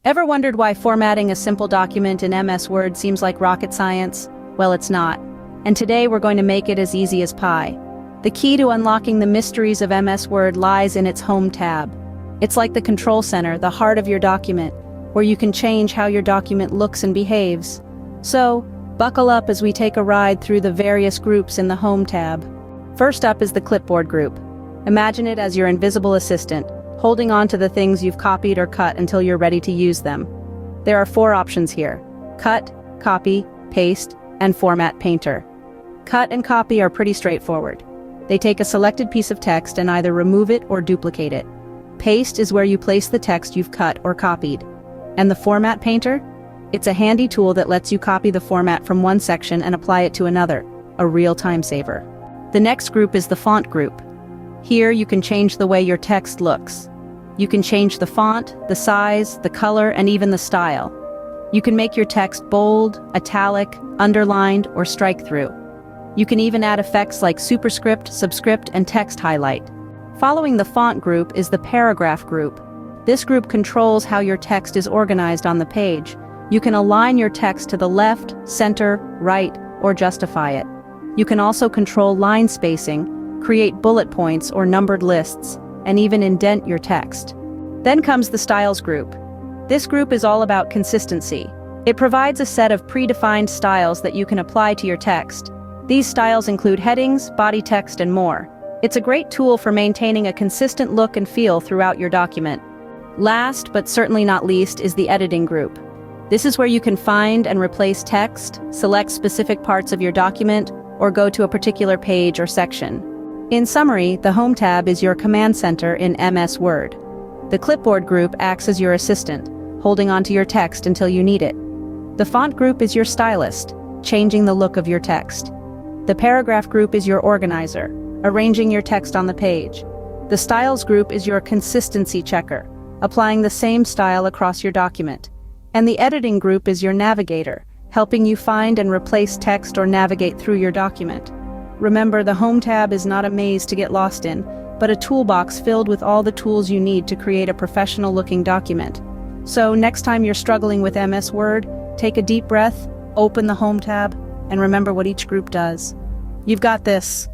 Ever wondered why formatting a simple document in MS Word seems like rocket science? Well, it's not. And today we're going to make it as easy as pie. The key to unlocking the mysteries of MS Word lies in its Home tab. It's like the control center, the heart of your document, where you can change how your document looks and behaves. So, buckle up as we take a ride through the various groups in the Home tab. First up is the Clipboard group. Imagine it as your invisible assistant, holding on to the things you've copied or cut until you're ready to use them. There are 4 options here: cut, copy, paste, and format painter. Cut and copy are pretty straightforward. They take a selected piece of text and either remove it or duplicate it. Paste is where you place the text you've cut or copied. And the format painter? It's a handy tool that lets you copy the format from one section and apply it to another, a real time saver. The next group is the font group. Here you can change the way your text looks. You can change the font, the size, the color, and even the style. You can make your text bold, italic, underlined, or strike through. You can even add effects like superscript, subscript, and text highlight. Following the font group is the paragraph group. This group controls how your text is organized on the page. You can align your text to the left, center, right, or justify it. You can also control line spacing, create bullet points or numbered lists, and even indent your text. Then comes the styles group. This group is all about consistency. It provides a set of predefined styles that you can apply to your text. These styles include headings, body text, and more. It's a great tool for maintaining a consistent look and feel throughout your document. Last, but certainly not least, is the editing group. This is where you can find and replace text, select specific parts of your document, or go to a particular page or section. In summary, the Home tab is your command center in MS Word. The Clipboard group acts as your assistant, holding onto your text until you need it. The font group is your stylist, changing the look of your text. The paragraph group is your organizer, arranging your text on the page. The styles group is your consistency checker, applying the same style across your document. And the editing group is your navigator, helping you find and replace text or navigate through your document. Remember, the Home tab is not a maze to get lost in, but a toolbox filled with all the tools you need to create a professional-looking document. So next time you're struggling with MS Word, take a deep breath, open the Home tab, and remember what each group does. You've got this.